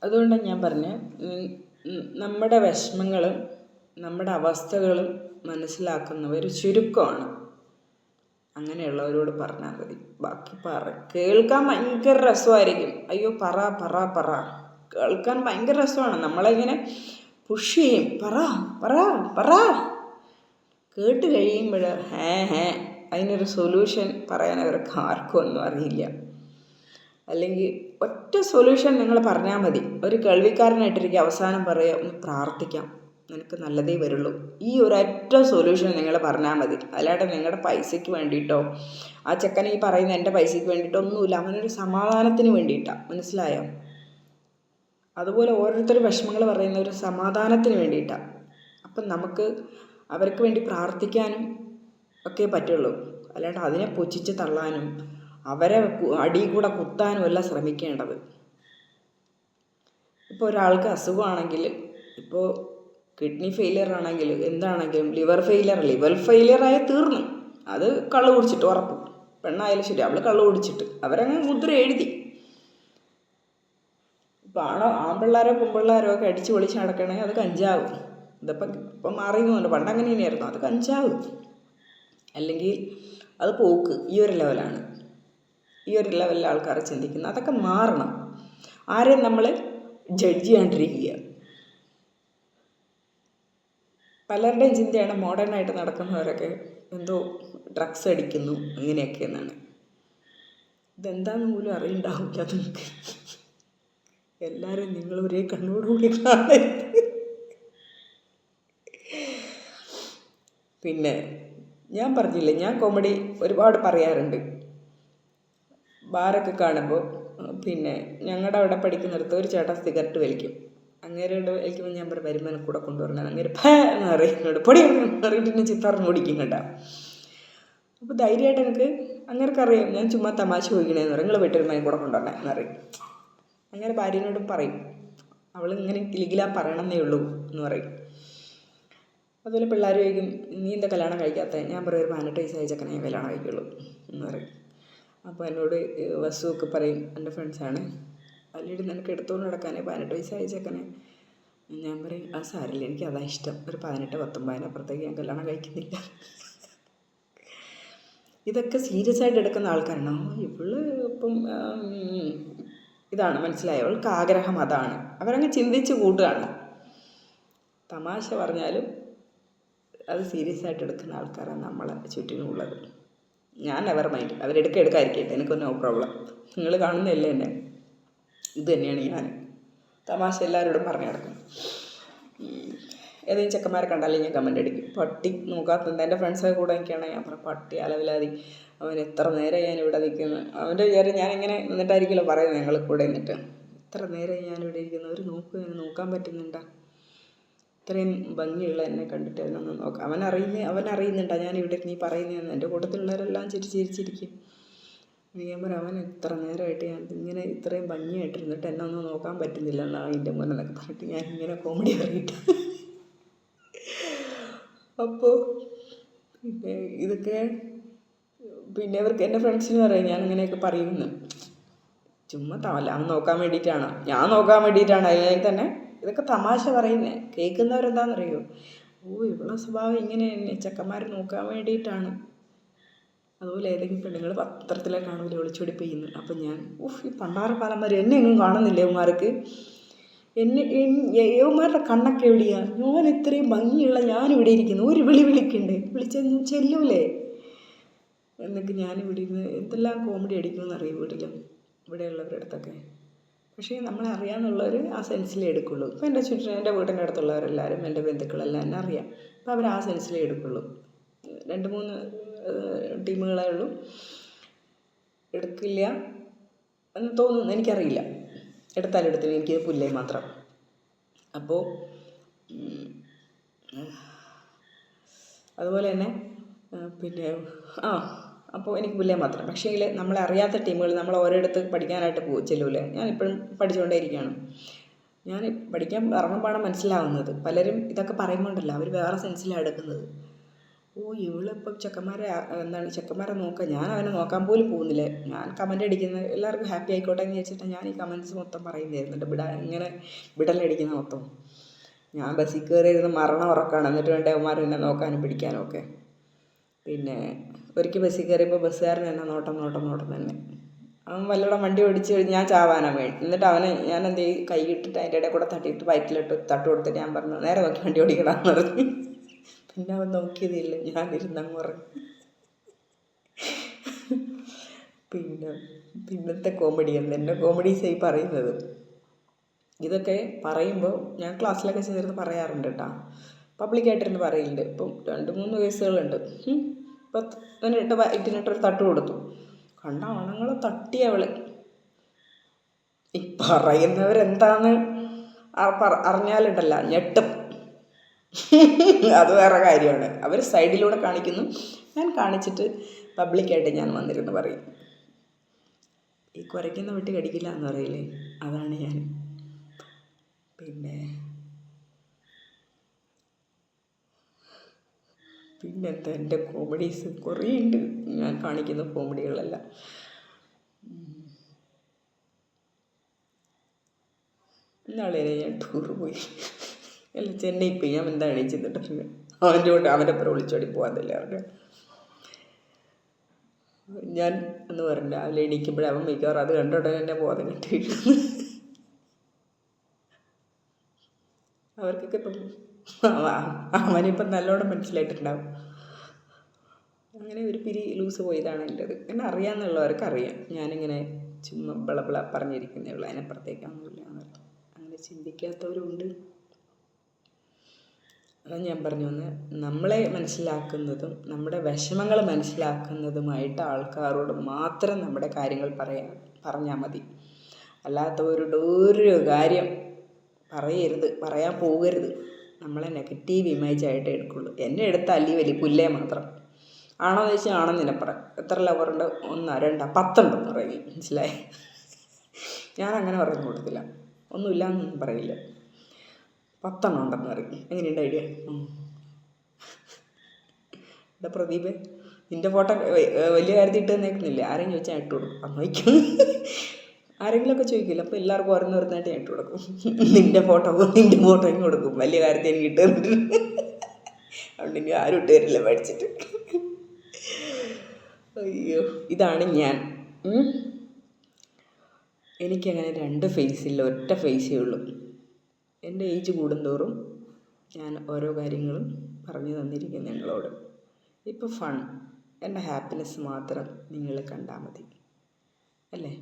അതുകൊണ്ടാണ് ഞാൻ പറഞ്ഞത്, നമ്മുടെ വിഷമങ്ങളും നമ്മുടെ അവസ്ഥകളും മനസ്സിലാക്കുന്നവർ ചുരുക്കമാണ്. അങ്ങനെയുള്ളവരോട് പറഞ്ഞാൽ മതി. ബാക്കി കേൾക്കാൻ ഭയങ്കര രസമായിരിക്കും. അയ്യോ പറ പറ പറ, കേൾക്കാൻ ഭയങ്കര രസമാണ്. നമ്മളിങ്ങനെ പുഷ് ചെയ്യും, പറ പറ പറ. കേട്ട് കഴിയുമ്പോൾ അതിനൊരു സൊല്യൂഷൻ പറയാൻ അവർക്ക് ആർക്കും ഒന്നും അറിയില്ല. അല്ലെങ്കിൽ ഒറ്റ സൊല്യൂഷൻ നിങ്ങൾ പറഞ്ഞാൽ മതി. ഒരു കേൾവിക്കാരനായിട്ടിരിക്കും, അവസാനം പറയുക, ഒന്ന് പ്രാർത്ഥിക്കാം, നിനക്ക് നല്ലതേ വരുള്ളൂ. ഈ ഒരൊറ്റ സൊല്യൂഷൻ നിങ്ങൾ പറഞ്ഞാൽ മതി. അല്ലാതെ നിങ്ങളുടെ പൈസയ്ക്ക് വേണ്ടിയിട്ടോ, ആ ചെക്കൻ ഈ പറയുന്ന എൻ്റെ പൈസയ്ക്ക് വേണ്ടിയിട്ടോ ഒന്നുമില്ല, അവനൊരു സമാധാനത്തിന് വേണ്ടിയിട്ടാണ്. മനസ്സിലായോ? അതുപോലെ ഓരോരുത്തർ വിഷമങ്ങൾ പറയുന്ന ഒരു സമാധാനത്തിന് വേണ്ടിയിട്ടാണ്. അപ്പം നമുക്ക് അവർക്ക് വേണ്ടി പ്രാർത്ഥിക്കാനും ഒക്കെ പറ്റുള്ളൂ. അല്ലാണ്ട് അതിനെ പുച്ഛിച്ച് തള്ളാനും അവരെ അടിയിൽ കൂടെ കുത്താനും അല്ല ശ്രമിക്കേണ്ടത്. ഇപ്പോൾ ഒരാൾക്ക് അസുഖമാണെങ്കിൽ, ഇപ്പോൾ കിഡ്നി ഫെയിലിയർ ആണെങ്കിൽ, എന്താണെങ്കിലും ലിവർ ഫെയിലിയറായി തീർന്നു. അത് കള്ളു കുടിച്ചിട്ട് ഉറപ്പ്. പെണ്ണായാലും ശരി, അവൾ കള്ളു കുടിച്ചിട്ട് അവരങ്ങ് മുദ്ര എഴുതി. ഇപ്പോൾ ആൺപിള്ളേരോ പെൺപിള്ളേരോ ഒക്കെ അടിച്ച് പൊളിച്ച് നടക്കണമെങ്കിൽ അത് കഞ്ചാവ്. ഇപ്പം മാറിയെന്നുണ്ട്, പണ്ടങ്ങനെ തന്നെയായിരുന്നു. അത് കഞ്ചാവ് അല്ലെങ്കിൽ അത് പോക്ക്. ഈ ഒരു ലെവലാണ്, ഈ ഒരു ലെവലിൽ ആൾക്കാർ ചിന്തിക്കുന്നത്. അതൊക്കെ മാറണം. ആരെയും നമ്മൾ ജഡ്ജ് ചെയ്യാണ്ടിരിക്കുക. പലരുടെയും ചിന്തയാണ് മോഡേണായിട്ട് നടക്കുന്നവരൊക്കെ എന്തോ ഡ്രഗ്സ് അടിക്കുന്നു അങ്ങനെയൊക്കെ എന്നാണ്. ഇതെന്താണെന്ന് പോലും അറിയണ്ടാവില്ല നിങ്ങൾക്ക്. എല്ലാവരും നിങ്ങൾ ഒരേ കണ്ണോടുകൂടി കാണരുത്. പിന്നെ ഞാൻ പറഞ്ഞില്ലേ, ഞാൻ കോമഡി ഒരുപാട് പറയാറുണ്ട്. ബാറൊക്കെ കാണുമ്പോൾ, പിന്നെ ഞങ്ങളുടെ അവിടെ പഠിക്കുന്നിടത്ത് ഒരു ചേട്ടൻ സിഗരറ്റ് വലിക്കും. അങ്ങേരോട് വലിക്കുമ്പോൾ ഞാൻ പറയും, വരുമ്പോൾ കൂടെ കൊണ്ടുവരണം. അങ്ങേര് എന്ന് പറയുന്നോട് പൊടി പറഞ്ഞിട്ട് എന്നെ ചിത്തറിഞ്ഞ് ഓടിക്കും കേട്ടോ. അപ്പോൾ ധൈര്യമായിട്ട് എനിക്ക് അങ്ങേർക്കറിയാം ഞാൻ ചുമ്മാ തമാശ ചോദിക്കണേന്ന് പറയും. നിങ്ങൾ വീട്ടിൽ കൂടെ കൊണ്ടുവരണേ എന്ന് പറയും. അങ്ങനെ ഭാര്യനോടും പറയും, അവൾ ഇങ്ങനെ കിലികിലാ പറയണമെന്നേ ഉള്ളൂ എന്ന് പറയും. അതുപോലെ പിള്ളേർ ചോദിക്കും, നീ എന്താ കല്യാണം കഴിക്കാത്തത്? ഞാൻ പറയും, ഒരു 18 വയസ്സായ ചെക്കനെ ഞാൻ കല്യാണം കഴിക്കുള്ളൂ എന്ന് പറയും. അപ്പോൾ എന്നോട് വസുവൊക്കെ പറയും, എൻ്റെ ഫ്രണ്ട്സാണ്, അല്ലെങ്കിൽ നിനക്ക് എടുത്തുകൊണ്ട് നടക്കാനേ 18 വയസ്സായ ചെക്കനെ. ഞാൻ പറയും, ആ സാരില്ല, എനിക്ക് അതാ ഇഷ്ടം, ഒരു 18-19 അപ്പുറത്തേക്ക് ഞാൻ കല്യാണം കഴിക്കുന്നില്ല. ഇതൊക്കെ സീരിയസ് ആയിട്ട് എടുക്കുന്ന ആൾക്കാരാണോ? ഇവള് ഇപ്പം ഇതാണ്, മനസ്സിലായോ? അവൾക്ക് ആഗ്രഹം അതാണ്. അവരങ്ങ് ചിന്തിച്ച് കൂട്ടുകയാണ്. തമാശ പറഞ്ഞാലും അത് സീരിയസ് ആയിട്ട് എടുക്കുന്ന ആൾക്കാരാണ് നമ്മളെ ചുറ്റിനുമുള്ളത്. ഞാൻ നെവർ മൈൻഡ്, അവരെടുക്കാതിരിക്കട്ടെ, എനിക്ക് നോ പ്രോബ്ലം. നിങ്ങൾ കാണുന്നില്ലേ എന്നെ, ഇത് തന്നെയാണ് ഞാൻ. തമാശ എല്ലാവരോടും പറഞ്ഞു നടക്കും. ഏതെങ്കിലും ചെക്കന്മാരെ കണ്ടാലും ഞാൻ കമൻ്റ് അടിക്കും, പട്ടി നോക്കാത്തത്. എൻ്റെ ഫ്രണ്ട്സൊക്കെ കൂടെ എനിക്കാണെങ്കിൽ ഞാൻ പറയും, പട്ടി അലവിലാതി, അവൻ എത്ര നേരം ഞാൻ ഇവിടെ നിൽക്കുന്നു. അവൻ്റെ വിചാരം ഞാനിങ്ങനെ നിന്നിട്ടായിരിക്കുമല്ലോ പറയുന്നത്, ഞങ്ങൾ കൂടെ നിന്നിട്ട് എത്ര നേരം ഞാനിവിടെ ഇരിക്കുന്നു, അവർ നോക്കാൻ പറ്റുന്നുണ്ടോ? ഇത്രയും ഭംഗിയുള്ള എന്നെ കണ്ടിട്ട് അവനൊന്ന് നോക്കാം. അവനറിയുന്നുണ്ടോ ഞാനിവിടെ നീ പറയുന്നതെന്ന്? എൻ്റെ കൂട്ടത്തിലുള്ളവരെല്ലാം ചിരിച്ചിരിക്കും. ഞാൻ പറയാം, അവൻ ഇത്ര നേരമായിട്ട് ഞാൻ ഇങ്ങനെ ഇത്രയും ഭംഗിയായിട്ടിരുന്നിട്ട് എന്നെ ഒന്നും നോക്കാൻ പറ്റുന്നില്ല എന്നാ അതിൻ്റെ മുന്നേ എന്നൊക്കെ പറഞ്ഞിട്ട് ഞാനിങ്ങനെ കോമഡി അറിയിട്ട്. അപ്പോൾ പിന്നെ ഇതൊക്കെ പിന്നെ അവർക്ക്, എൻ്റെ ഫ്രണ്ട്സിന് പറയും ഞാൻ ഇങ്ങനെയൊക്കെ പറയുന്നു. ചുമ്മാ അവൻ നോക്കാൻ വേണ്ടിയിട്ടാണ്, ഞാൻ നോക്കാൻ വേണ്ടിയിട്ടാണ്. അതിൽ തന്നെ ഇതൊക്കെ തമാശ പറയുന്നത്. കേൾക്കുന്നവരെന്താണെന്നറിയോ, ഇവളുടെ സ്വഭാവം ഇങ്ങനെ തന്നെ, ചെക്കന്മാർ നോക്കാൻ വേണ്ടിയിട്ടാണ്. അതുപോലെ ഏതെങ്കിലും പെണ്ണുങ്ങൾ പത്രത്തിലെ കാണൂല ഒളിച്ചോടി പെയ്യുന്നു. അപ്പം ഞാൻ ഈ പണ്ടാറക്കാലന്മാർ എന്നെ എങ്ങും കാണുന്നില്ല. ഇവന്മാർക്ക് യവന്മാരുടെ കണ്ണൊക്കെ എവിടെയാണ്? ഞാൻ ഇത്രയും ഭംഗിയുള്ള ഞാനിവിടെ ഇരിക്കുന്നു, ഒരു വിളിക്കണ്ടേ? വിളിച്ചാൽ ചെല്ലൂലേ? എന്നൊക്കെ ഞാനിവിടെ ഇരുന്ന് എന്തെല്ലാം കോമഡി അടിക്കുമെന്നറിയും ഇവിടെയുള്ളവരുടെ അടുത്തൊക്കെ. പക്ഷേ നമ്മളെ അറിയാമെന്നുള്ളവർ ആ സെൻസിലേ എടുക്കുള്ളൂ. ഇപ്പോൾ എൻ്റെ വീടിൻ്റെ അടുത്തുള്ളവരെല്ലാവരും, എൻ്റെ ബന്ധുക്കളെല്ലാം എന്നെ അറിയാം. അപ്പോൾ അവർ ആ സെൻസിലേ എടുക്കുള്ളൂ. 2-3 ടീമുകളേ ഉള്ളൂ, എടുക്കില്ല എന്ന് തോന്നുന്നു, എനിക്കറിയില്ല. എടുത്താലെടുത്തില്ല, എനിക്ക് പുല്ലേ മാത്രം. അപ്പോൾ അതുപോലെ തന്നെ പിന്നെ അപ്പോൾ എനിക്ക് പുല്ലേ മാത്രം. പക്ഷേ നമ്മളെ അറിയാത്ത ടീമുകൾ നമ്മൾ ഓരോരിടത്ത് പഠിക്കാനായിട്ട് ചെല്ലൂലേ. ഞാനിപ്പോഴും പഠിച്ചുകൊണ്ടേ ഇരിക്കുകയാണ്. ഞാൻ പഠിക്കാൻ ഇറങ്ങുമ്പോഴാണ് മനസ്സിലാവുന്നത്, പലരും ഇതൊക്കെ പറയുമ്പോണ്ടല്ലോ അവർ വേറെ സെൻസിലാണ് എടുക്കുന്നത്. ഇവളിപ്പം ചെക്കന്മാരെ നോക്കുക. ഞാൻ അവനെ നോക്കാൻ പോലും പോകുന്നില്ല. ഞാൻ കമൻ്റ് അടിക്കുന്നത് എല്ലാവർക്കും ഹാപ്പി ആയിക്കോട്ടെ എന്ന് വെച്ചിട്ട് ഞാൻ ഈ കമൻറ്റ്സ് മൊത്തം പറയുന്നതായിരുന്നുണ്ട്. ഇങ്ങനെ വിടലടിക്കുന്ന മൊത്തം. ഞാൻ ബസ്സിൽ കയറിയിരുന്ന് മരണം ഉറക്കാണ്. എന്നിട്ട് വേണ്ട അവന്മാർ എന്നെ നോക്കാനും പിടിക്കാനും ഒക്കെ. പിന്നെ ഒരിക്കൽ ബസ്സിൽ കയറിയപ്പോൾ ബസ്സുകാരൻ എന്നെ നോട്ടം തന്നെ. അവൻ വല്ലതും വണ്ടി ഓടിച്ച് ഞാൻ ചാവാനാണ് വേണ്ടി. എന്നിട്ട് അവനെ ഞാൻ എന്ത് ചെയ്യും, കൈ ഇട്ടിട്ട് അതിൻ്റെ ഇടയിൽ കൂടെ തട്ടിയിട്ട് വയറ്റിലിട്ട് തട്ട് കൊടുത്തിട്ട് ഞാൻ പറഞ്ഞു, നേരെ നോക്കി വണ്ടി ഓടിക്കണമെന്ന് പറഞ്ഞു. പിന്നെ അവൻ നോക്കിയതില്ല, ഞാനിരുന്നങ്ങ് പറഞ്ഞു. പിന്നത്തെ കോമഡി എൻ്റെ കോമഡീസായി പറയുന്നത്. ഇതൊക്കെ പറയുമ്പോൾ ഞാൻ ക്ലാസ്സിലൊക്കെ ചേർന്ന് പറയാറുണ്ട് കേട്ടോ. പബ്ലിക്കായിട്ടിരുന്ന് പറയില്ല. ഇപ്പം 2-3 കേസുകളുണ്ട്. ഇപ്പം അതിനിട്ട് വയറ്റിനിട്ടൊരു തട്ട് കൊടുത്തു. കണ്ട ആണുങ്ങളെ തട്ടിയവള്. ഈ പറയുന്നവരെന്താന്ന് അറിഞ്ഞാലുണ്ടല്ല ഞെട്ടും. അത് വേറെ കാര്യമാണ്. അവർ സൈഡിലൂടെ കാണിക്കുന്നു, ഞാൻ കാണിച്ചിട്ട് പബ്ലിക്കായിട്ട് ഞാൻ വന്നിരുന്ന് പറയും. ഈ കുരയ്ക്കുന്ന വെട്ടി കടിക്കില്ല എന്ന് പറയില്ലേ, അതാണ് ഞാൻ. പിന്നെന്താ എൻ്റെ കോമഡീസ് കുറേ ഉണ്ട്. ഞാൻ കാണിക്കുന്ന കോമഡികളെല്ലാം. ഇന്നാളെ ഞാൻ ടൂറ് പോയി, ചെന്നൈ പോയി. ഞാൻ എന്താണ് ചെയ്തിട്ടുണ്ട്, അവൻ്റെ അപ്പുറം വിളിച്ചോടി പോകാതല്ലേ അവരുടെ. ഞാൻ എന്ന് പറഞ്ഞു രാവിലെ എണീക്കുമ്പോഴേ അവൻ മിക്കവാറും അത് കണ്ടോട്ടെ എന്നെ ബോധം കെട്ടിയിട്ട്. അവർക്കൊക്കെ ഇപ്പം അവനിപ്പം നല്ലോണം മനസ്സിലായിട്ടുണ്ടാവും. അങ്ങനെ ഒരു പിരി ലൂസ് പോയതാണ് എൻ്റെത്. എന്നെ അറിയാമെന്നുള്ളവർക്ക് അറിയാം. ഞാനിങ്ങനെ ചുമ്മാ ബളബള പറഞ്ഞിരിക്കുന്നേ ഉള്ളൂ, അതിനപ്പുറത്തേക്കൊന്നുമില്ല. അങ്ങനെ ചിന്തിക്കാത്തവരുണ്ട്. അതാണ് ഞാൻ പറഞ്ഞു വന്ന്, നമ്മളെ മനസ്സിലാക്കുന്നതും നമ്മുടെ വിഷമങ്ങൾ മനസ്സിലാക്കുന്നതുമായിട്ട് ആൾക്കാരോട് മാത്രം നമ്മുടെ കാര്യങ്ങൾ പറഞ്ഞാൽ മതി. അല്ലാത്തവരോട് ഒരു കാര്യം പറയാൻ പോകരുത്. നമ്മളെ നെഗറ്റീവ് ഇമേജായിട്ട് എടുക്കുള്ളൂ. എന്നെ എടുത്ത അല്ലി വലിയ പുല്ലേ മാത്രം. ആണോന്ന് ചോദിച്ചാൽ ആണെന്ന് തന്നെ പറയാം. എത്ര ലവറുണ്ട്? 1, 2, 10 ഉണ്ടെന്ന് പറയും. മനസ്സിലായി? ഞാൻ അങ്ങനെ പറഞ്ഞു കൊടുത്തില്ല. ഒന്നുമില്ല എന്നൊന്നും പറയില്ല. 10 ഉണ്ടെന്ന് പറയും. എങ്ങനെയുണ്ട് ഐഡിയ? എന്താ പ്രദീപേ, നിൻ്റെ ഫോട്ടോ വലിയ കാര്യത്തിൽ ഇട്ട് തന്നേക്കുന്നില്ലേ? ആരെങ്കിലും ചോദിച്ചാൽ ഇട്ട് കൊടുക്കും. അമ്മയ്ക്കും ആരെങ്കിലുമൊക്കെ ചോദിക്കില്ല. അപ്പോൾ എല്ലാവർക്കും ഓരോന്നായിട്ട് ഞാൻ ഇട്ട് കൊടുക്കും. നിൻ്റെ ഫോട്ടോയും കൊടുക്കും. വലിയ കാര്യത്തിൽ എനിക്ക് ഇട്ട് തന്നിട്ടുണ്ട്. അതുകൊണ്ട് ആരും ഇട്ട് തരില്ല പഠിച്ചിട്ട്. അയ്യോ, ഇതാണ് ഞാൻ. എനിക്കങ്ങനെ 2 ഫേസില്ല, ഒറ്റ ഫേസേ ഉള്ളൂ. എൻ്റെ ഏജ് കൂടുന്തോറും ഞാൻ ഓരോ കാര്യങ്ങളും പറഞ്ഞു തന്നിരിക്കും നിങ്ങളോട്. ഇപ്പോൾ ഫൺ, എൻ്റെ ഹാപ്പിനെസ് മാത്രം നിങ്ങൾ കണ്ടാൽ മതി, അല്ലേ?